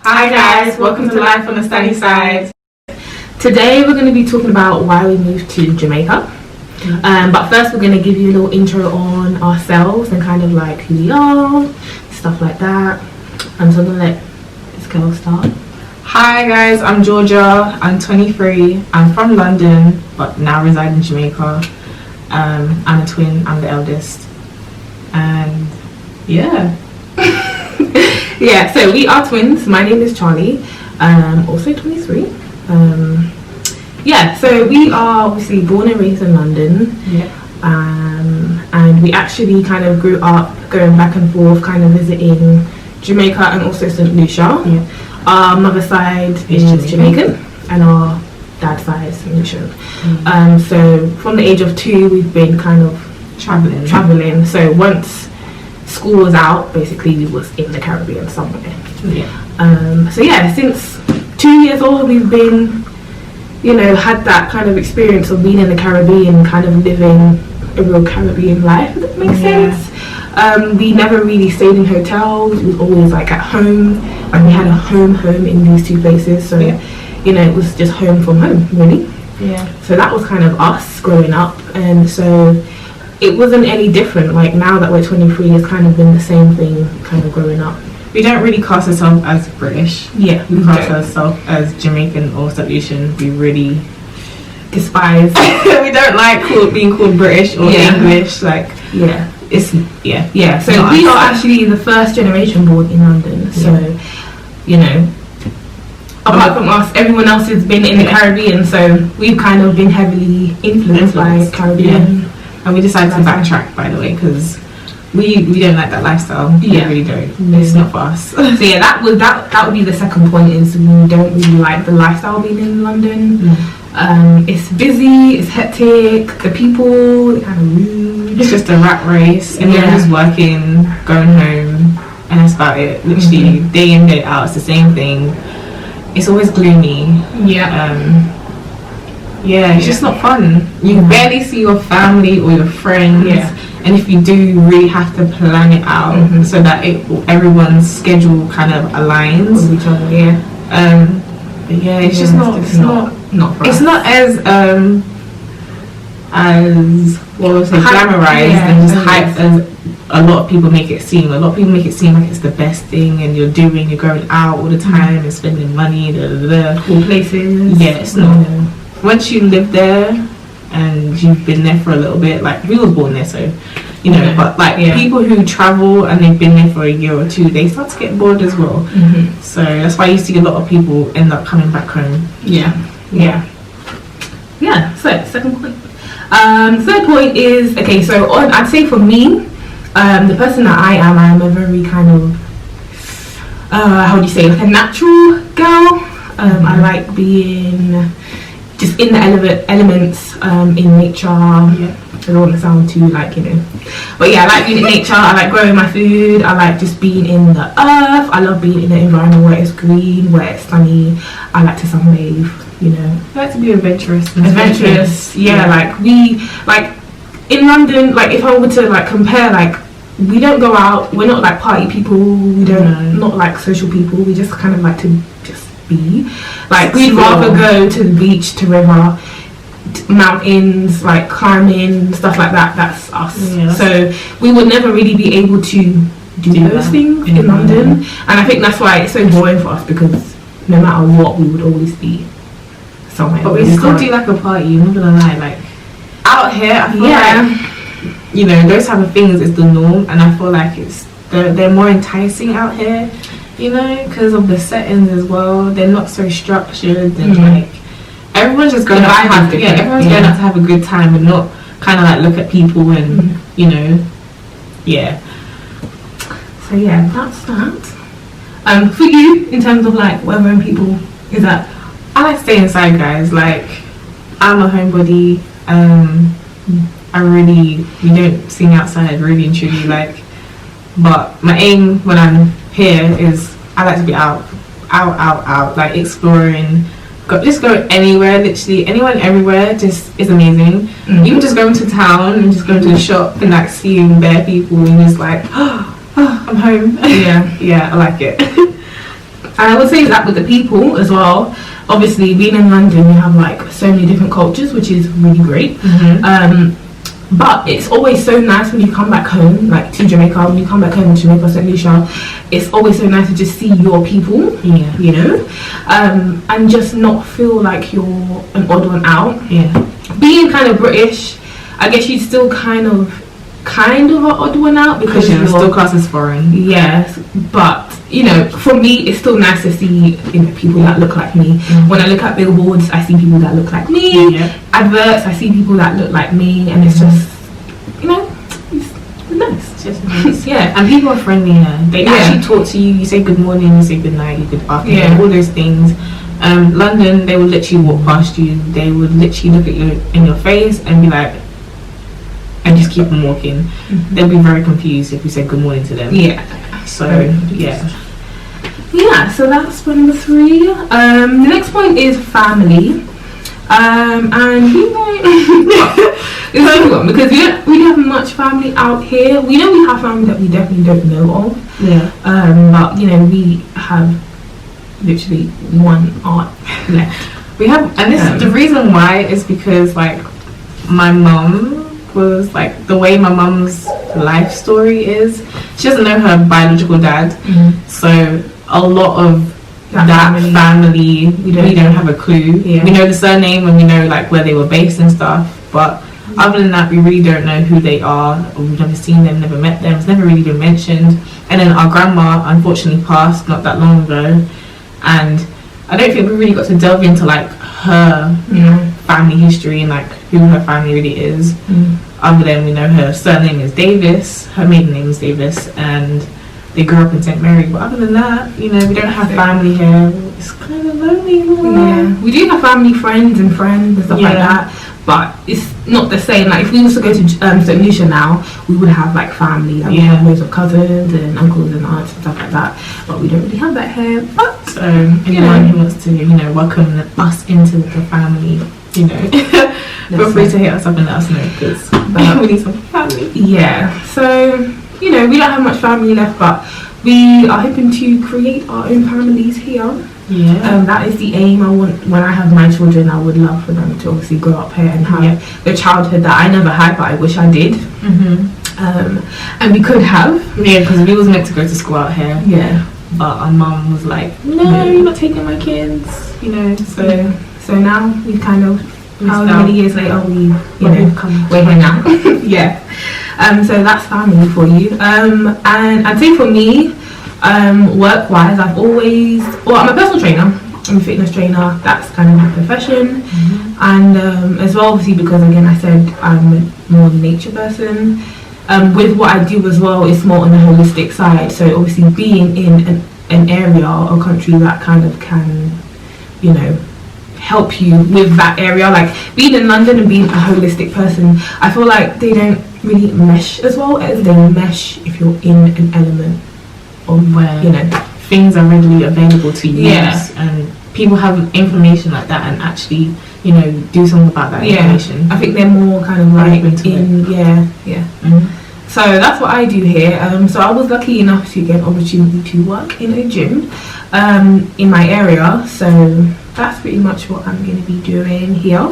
Hi guys, welcome to Life on the Sunny Side. Today we're going to be talking about why we moved to Jamaica. But first we're going to give you a little intro on ourselves and kind of like who we are, stuff like that. So I'm going to let this girl start. Hi guys, I'm Georgia, I'm 23, I'm from London but now reside in Jamaica. I'm a twin, I'm the eldest, and yeah. Yeah, so we are twins. My name is Charlie, also 23. Yeah, so we are obviously born and raised in London. Yeah. And we actually kind of grew up going back and forth, kind of visiting Jamaica and also St. Lucia. Yeah. Our mother's side is Jamaican and our dad's side is St. Lucian. So from the age of 2 we've been kind of traveling. So once school was out, basically we was in the Caribbean somewhere. Yeah. So yeah, since 2 years old we've been, had that kind of experience of being in the Caribbean, kind of living a real Caribbean life, if that makes sense. We never really stayed in hotels. We were always like at home, and we had a home in these two places, so it was just home from home, really. Yeah. So that was kind of us growing up, and so it wasn't any different. Like now that we're 23, it's kind of been the same thing kind of growing up. We don't really class ourselves as British. Yeah, we class ourselves as Jamaican or St. Lucian. We really despise we don't like being called British or English. Like So we are actually the first generation born in London. So apart from us, everyone else has been in the Caribbean, so we've kind of been heavily influenced by Caribbean. And we decided to backtrack, by the way, because we don't like that lifestyle. We really don't. It's not for us. So yeah, that would be the second point, is we don't really like the lifestyle being in London. It's busy, it's hectic, the people, they're kind of rude. It's just a rat race, and everyone's working, going home, and that's about it. Literally, day in, day out, it's the same thing. It's always gloomy. It's just not fun. You barely see your family or your friends, and if you do, you really have to plan it out so that everyone's schedule kind of aligns with each other. It's just not. It's not as glamorized and just hyped as a lot of people make it seem. A lot of people make it seem like it's the best thing, and you're going out all the time and spending money, cool places. Yeah, it's not. Once you live there and you've been there for a little bit, like we was born there, so but like people who travel and they've been there for a year or two, they start to get bored as well. So that's why you see a lot of people end up coming back home. So second point. Third point is, I'd say for me, the person that I'm a very kind of like a natural girl. I like being just in the elements, in nature. I don't want to sound too but I like being in nature. I like growing my food. I like just being in the earth. I love being in an environment where it's green, where it's sunny. I like to sunbathe. I like to be adventurous. Like in London, like if I were to compare, we don't go out. We're not like party people. We don't not like social people. We just kind of like to just be. We'd rather go to the beach, to river, mountains, like climbing, stuff like that. That's us. So we would never really be able to do those things in London, and I think that's why it's so boring for us, because no matter what, we would always be somewhere. But we still do like a party. I'm not gonna lie. Out here, I feel like those type of things is the norm, and I feel like they're more enticing out here. Because of the settings as well. They're not so structured, and everyone's just going out to have everyone's going out to have a good time and not kind of look at people and So that's that. For you, in terms of weather and people, is that I like to stay inside, guys. I'm a homebody. We don't sing outside, really and truly. But my aim when I'm here is I like to be out, exploring. Just go anywhere, literally anyone, everywhere. Just is amazing. Even just going to town and just going to the shop and seeing bare people and just I'm home. Yeah, I like it. I would say that with the people as well. Obviously, being in London, you have like so many different cultures, which is really great. But it's always so nice when you come back home, like to Jamaica. When you come back home to Jamaica, St. Lucia, it's always so nice to just see your people, you know, and just not feel like you're an odd one out. Being kind of British, I guess you'd still kind of an odd one out because you're still classed as foreign. Yes, but you know, for me, it's still nice to see, you know, people that look like me. When I look at billboards, I see people that look like me. Adverts, I see people that look like me, and it's just, you know, it's nice. It's just nice. And people are friendly here. They actually talk to you. You say good morning, you say good night, you good afternoon, all those things. London, they would literally walk past you. They would literally look at you in your face and be like, and just keep on walking. They'll be very confused if you say good morning to them. So so that's point number 3. The next point is family. And you know, it's a good one because we don't really have much family out here. We know we have family that we definitely don't know of. But you know, we have literally one aunt left. We have, and this the reason why is because like my mum was like, the way my mum's life story is, she doesn't know her biological dad, so a lot of that family we don't have a clue. We know the surname and we know like where they were based and stuff, but other than that we really don't know who they are, or we've never seen them, never met them, it's never really been mentioned. And then our grandma unfortunately passed not that long ago, and I don't think we really got to delve into like her family history and like who her family really is. Other than we know her surname is Davis, her maiden name is Davis, and they grew up in St. Mary. But other than that, you know, we don't have family here. It's kind of lonely. We do have family, friends and stuff like that, but it's not the same. Like if we was to go to St. Lucia now, we would have like family, like we have loads of cousins and uncles and aunts and stuff like that, but we don't really have that here. But so anyone who wants to, you know, welcome us into the family, you know, feel free to hit us up and let us know, because we need some family. So you know, we don't have much family left, but we are hoping to create our own families here. That is the aim. I want, when I have my children, I would love for them to obviously grow up here and have the childhood that I never had, but I wish I did. And we could have. Because we was meant to go to school out here. But our mum was like, no, you're not taking my kids. You know, so now we kind of, how many years later we're here now. So that's family for you. And I'd say for me, work-wise, I've always, I'm a personal trainer. I'm a fitness trainer. That's kind of my profession. And as well, obviously, because again, I said I'm a more nature person. With what I do as well, it's more on the holistic side. So obviously, being in an area or country that kind of can, you know, help you with that area, like being in London and being a holistic person, I feel like they don't really mesh as well as they mesh if you're in an element of where, you know, things are readily available to use and people have information like that and actually, you know, do something about that information. I think they're more kind of like So that's what I do here. So I was lucky enough to get an opportunity to work in a gym in my area. So that's pretty much what I'm going to be doing here,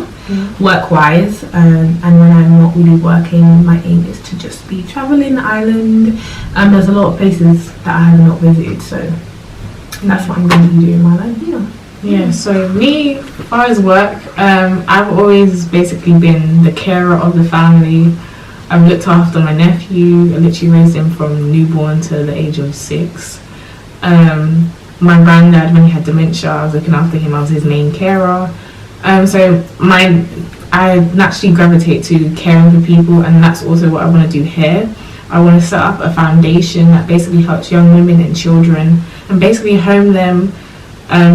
work-wise. And when I'm not really working, my aim is to just be traveling the island. There's a lot of places that I have not visited, so that's what I'm going to be doing while I'm here. So me, as far as work, I've always basically been the carer of the family. I've looked after my nephew. I literally raised him from newborn to the age of 6. My granddad, when he had dementia, I was looking after him. I was his main carer. So I naturally gravitate to caring for people, and that's also what I want to do here. I want to set up a foundation that basically helps young women and children and basically home them,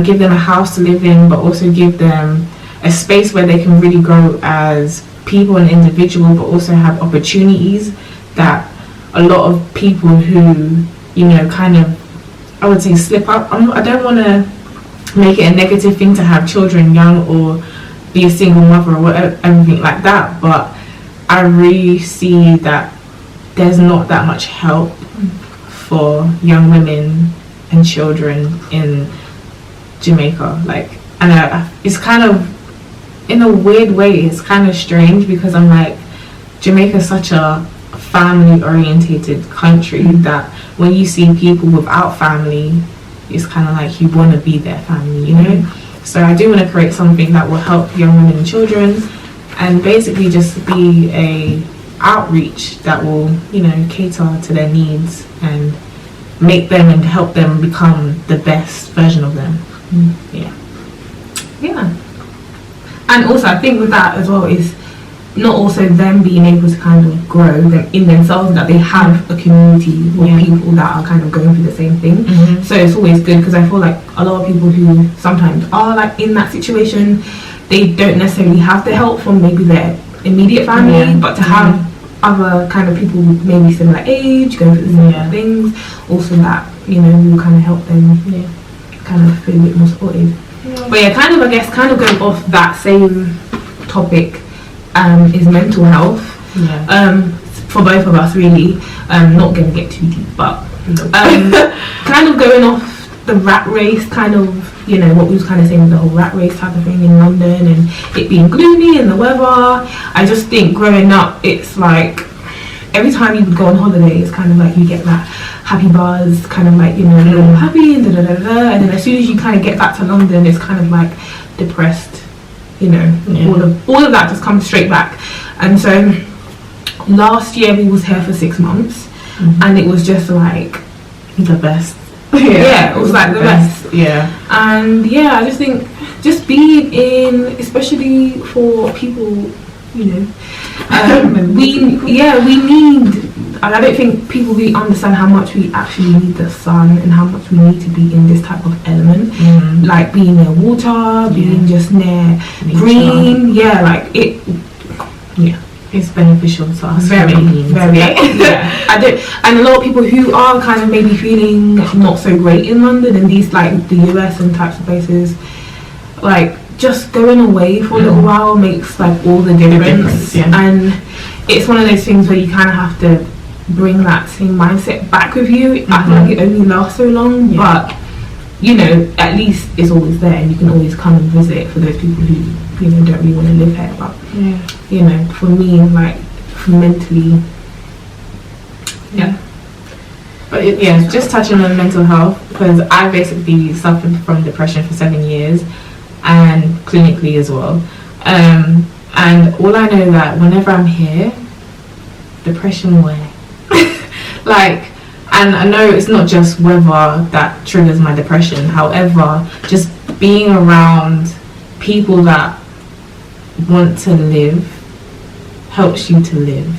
give them a house to live in, but also give them a space where they can really grow as people and individual, but also have opportunities that a lot of people who, you know, kind of, I would say slip up. I don't want to make it a negative thing to have children young or be a single mother or whatever, everything like that, but I really see that there's not that much help for young women and children in Jamaica. Like, and it's kind of, in a weird way, it's kind of strange because I'm like, Jamaica is such a family orientated country that when you see people without family, it's kind of like you want to be their family, you know. So I do want to create something that will help young women and children, and basically just be a outreach that will, you know, cater to their needs and make them and help them become the best version of them. Yeah. And also I think with that as well is not also them being able to kind of grow them in themselves, that they have a community of people that are kind of going through the same thing. So it's always good, because I feel like a lot of people who sometimes are like in that situation, they don't necessarily have the help from maybe their immediate family, but to have other kind of people with maybe similar age going through the same things, also that, you know, will kind of help them kind of feel a bit more supported. But yeah, kind of, I guess, kind of going off that same topic, is mental health. For both of us, really. Not going to get too deep, but kind of going off the rat race, kind of, you know, what we was kind of saying with the whole rat race type of thing in London and it being gloomy and the weather. I just think growing up, it's like every time you would go on holiday, it's kind of like you get that happy buzz, kind of like, you know, you're all happy and da da da da, and then as soon as you kind of get back to London, it's kind of like depressed, you know. All of that just comes straight back. And so last year we was here for 6 months, and it was just like the best. It was like the best. And I just think just being in, especially for people, you know, we need, and I don't think people really understand how much we actually need the sun and how much we need to be in this type of element, like being near water, being just near green, like it, it's beneficial to us. Very. I do, and a lot of people who are kind of maybe feeling not so great in London and these like the US and types of places, like just going away for a little while makes like all the difference. And it's one of those things where you kind of have to bring that same mindset back with you. I feel like it only lasts so long, but you know, at least it's always there and you can always come and visit for those people who, you know, don't really want to live here. But you know, for me, like mentally, but just touching on mental health, because I basically suffered from depression for 7 years, and clinically as well, and all I know that whenever I'm here, depression where like, and I know it's not just weather that triggers my depression, however, just being around people that want to live helps you to live.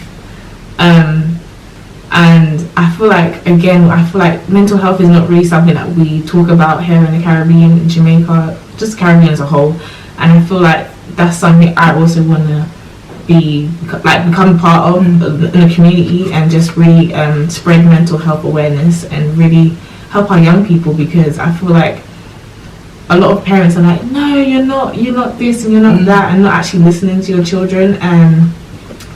And I feel like, again, mental health is not really something that we talk about here in the Caribbean, in Jamaica, just Caribbean as a whole. And I feel like that's something I also want to become part of in the community, and just really spread mental health awareness and really help our young people, because I feel like a lot of parents are like, no, you're not this and you're not that, and not actually listening to your children. And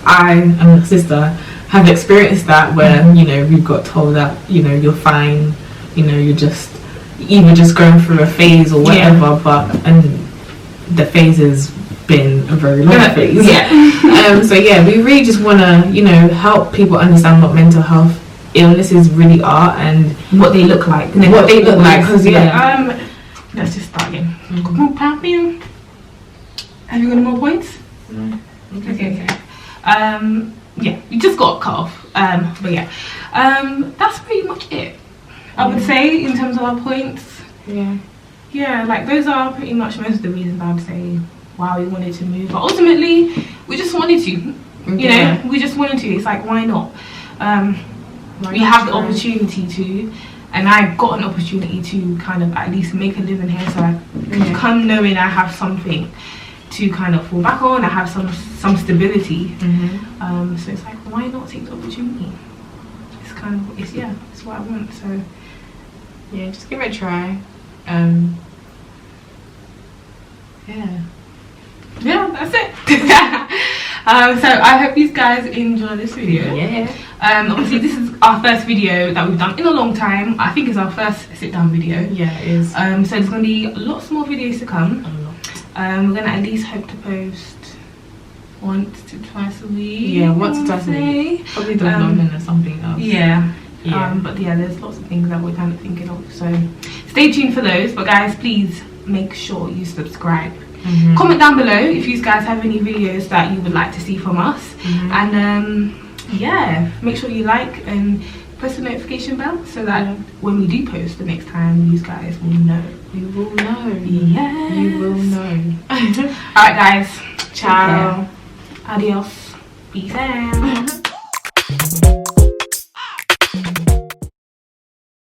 I and my sister have experienced that, where you know, we've got told that, you know, you're fine, you know, you're just either just going through a phase or whatever, but and the phase has been a very long phase. So we really just want to, you know, help people understand what mental health illnesses really are and what they look like, and what they look like. Because let's just start again. Come on, Pappy. Have you got any more points? No. Okay. You just got cut off. But that's pretty much it. I would say in terms of our points. Like those are pretty much most of the reasons I would say why we wanted to move. But ultimately, we just wanted to. You know, we just wanted to. It's like, why not? We have the opportunity to, and I got an opportunity to kind of at least make a living here, so I come knowing I have something to kind of fall back on. I have some stability. So it's like, why not take the opportunity? It's kind of it's what I want. So just give it a try. That's it. So I hope you guys enjoy this video. Obviously this is our first video that we've done in a long time. I think it's our first sit down video. Yeah, it is. So there's going to be lots more videos to come. A lot. We're going to at least hope to post once to twice a week. Yeah, once to twice a week. Probably the vlogging or something else. Yeah. Yeah. But yeah, there's lots of things that we're kind of thinking of. So stay tuned for those. But guys, please make sure you subscribe. Comment down below if you guys have any videos that you would like to see from us. And yeah, make sure you like and press the notification bell so that when we do post the next time, you guys will know. You will know. Yeah. You will know. Alright guys. Ciao. Adios. Peace out.